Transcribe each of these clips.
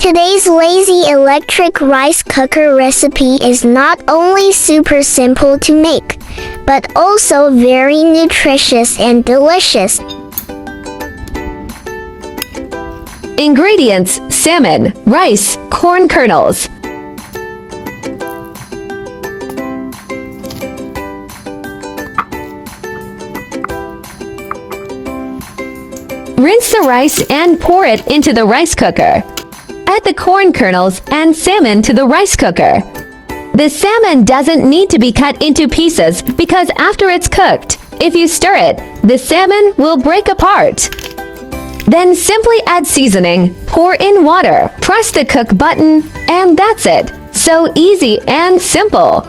Today's lazy electric rice cooker recipe is not only super simple to make, but also very nutritious and delicious. Ingredients: salmon, rice, corn kernels. Rinse the rice and pour it into the rice cooker. Add the corn kernels and salmon to the rice cooker. The salmon doesn't need to be cut into pieces because after it's cooked, if you stir it, the salmon will break apart. Then simply add seasoning, pour in water, press the cook button, and that's it. So easy and simple.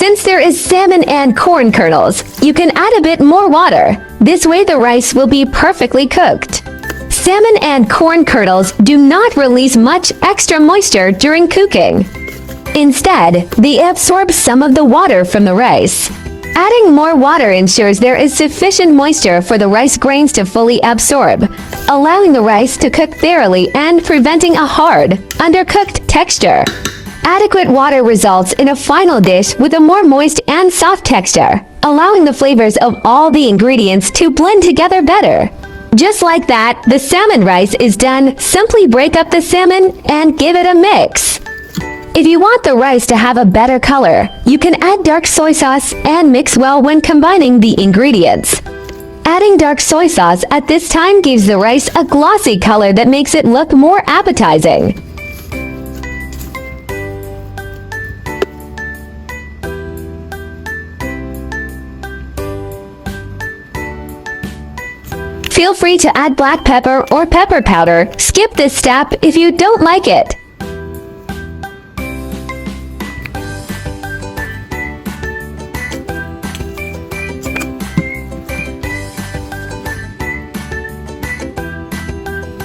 Since there is salmon and corn kernels, you can add a bit more water. This way the rice will be perfectly cooked. Salmon and corn kernels do not release much extra moisture during cooking. Instead, they absorb some of the water from the rice. Adding more water ensures there is sufficient moisture for the rice grains to fully absorb, allowing the rice to cook thoroughly and preventing a hard, undercooked texture. Adequate water results in a final dish with a more moist and soft texture, allowing the flavors of all the ingredients to blend together better. Just like that, the salmon rice is done. Simply break up the salmon and give it a mix. If you want the rice to have a better color, you can add dark soy sauce and mix well when combining the ingredients. Adding dark soy sauce at this time gives the rice a glossy color that makes it look more appetizing. Feel free to add black pepper or pepper powder. Skip this step if you don't like it.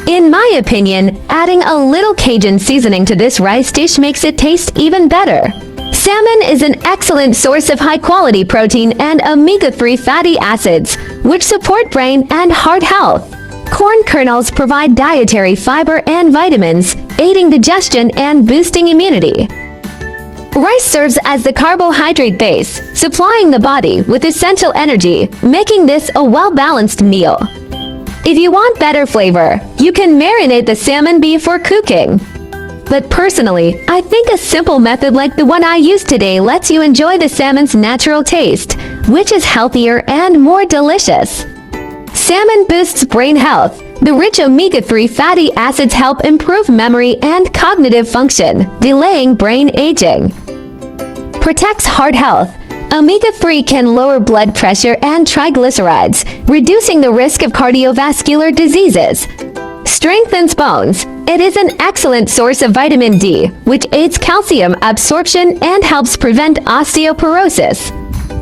In my opinion, adding a little Cajun seasoning to this rice dish makes it taste even better. Salmon is an excellent source of high-quality protein and omega-3 fatty acids, which support brain and heart health. Corn kernels provide dietary fiber and vitamins, aiding digestion and boosting immunity. Rice serves as the carbohydrate base, supplying the body with essential energy, making this a well-balanced meal. If you want better flavor, you can marinate the salmon before cooking. But personally, I think a simple method like the one I used today lets you enjoy the salmon's natural taste, which is healthier and more delicious. Salmon boosts brain health. The rich omega-3 fatty acids help improve memory and cognitive function, delaying brain aging. Protects heart health. Omega-3 can lower blood pressure and triglycerides, reducing the risk of cardiovascular diseases. Strengthens bones. It is an excellent source of vitamin D, which aids calcium absorption and helps prevent osteoporosis.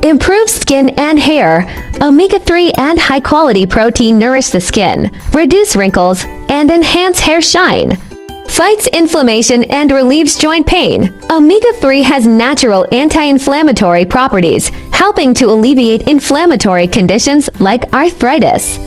Improves skin and hair. Omega-3 and high-quality protein nourish the skin, reduce wrinkles, and enhance hair shine. Fights inflammation and relieves joint pain. Omega-3 has natural anti-inflammatory properties, helping to alleviate inflammatory conditions like arthritis.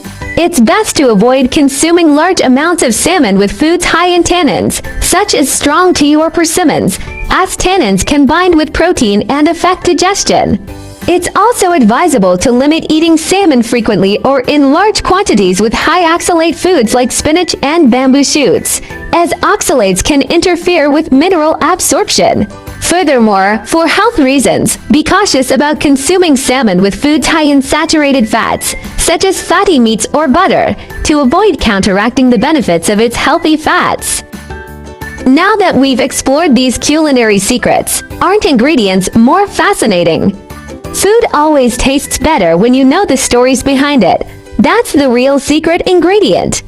It's best to avoid consuming large amounts of salmon with foods high in tannins, such as strong tea or persimmons, as tannins can bind with protein and affect digestion. It's also advisable to limit eating salmon frequently or in large quantities with high oxalate foods like spinach and bamboo shoots, as oxalates can interfere with mineral absorption. Furthermore, for health reasons, be cautious about consuming salmon with foods high in saturated fats, such as fatty meats or butter, to avoid counteracting the benefits of its healthy fats. Now that we've explored these culinary secrets, aren't ingredients more fascinating? Food always tastes better when you know the stories behind it. That's the real secret ingredient.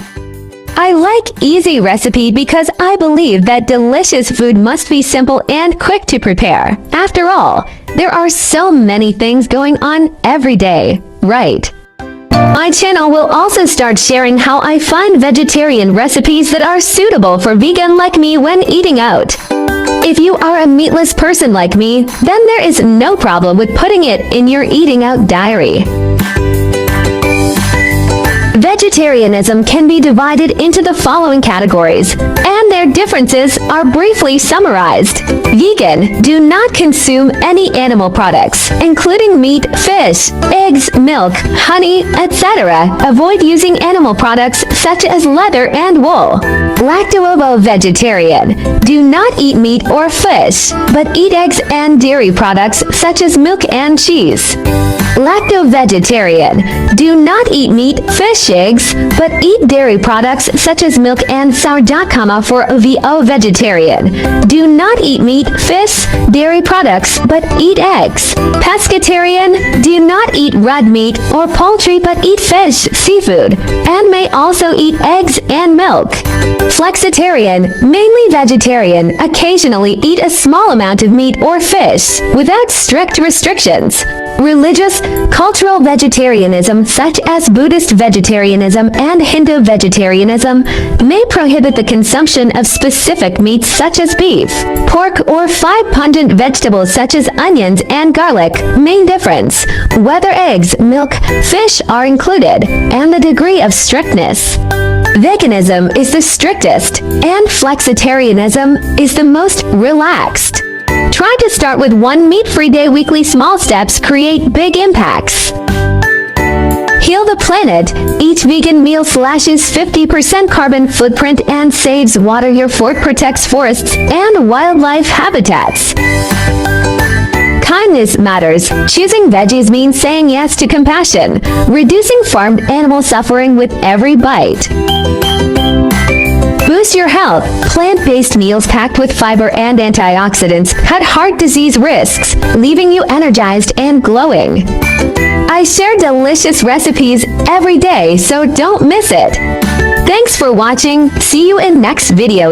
I like easy recipe because I believe that delicious food must be simple and quick to prepare. After all, there are so many things going on every day, right? My channel will also start sharing how I find vegetarian recipes that are suitable for vegan like me when eating out. If you are a meatless person like me, then there is no problem with putting it in your eating out diary. Vegetarianism can be divided into the following categories, and their differences are briefly summarized. Vegan, do not consume any animal products, including meat, fish, eggs, milk, honey, etc. Avoid using animal products such as leather and wool. Lacto-ovo-vegetarian, do not eat meat or fish, but eat eggs and dairy products such as milk and cheese. Lacto-vegetarian, do not eat meat, fish, eggs, but eat dairy products such as milk and sourdough. For VO-vegetarian, do not eat meat, fish, dairy products, but eat eggs. Pescatarian, do not eat red meat or poultry but eat fish, seafood, and may also eat eggs and milk. Flexitarian, mainly vegetarian, occasionally eat a small amount of meat or fish, without strict restrictions. Religious, cultural vegetarianism such as Buddhist vegetarianism and Hindu vegetarianism may prohibit the consumption of specific meats such as beef, pork, or 5 pungent vegetables such as onions and garlic. Main difference: whether eggs, milk, fish are included, and the degree of strictness. Veganism is the strictest, and flexitarianism is the most relaxed. Try to start with one meat-free day. Weekly small steps create big impacts. Heal the planet. Each vegan meal slashes 50% carbon footprint and saves water. Your fork protects forests and wildlife habitats. Kindness matters. Choosing veggies means saying yes to compassion, reducing farmed animal suffering with every bite. Boost your health. Plant-based meals packed with fiber and antioxidants cut heart disease risks, leaving you energized and glowing. I share delicious recipes every day, so don't miss it. Thanks for watching. See you in next video.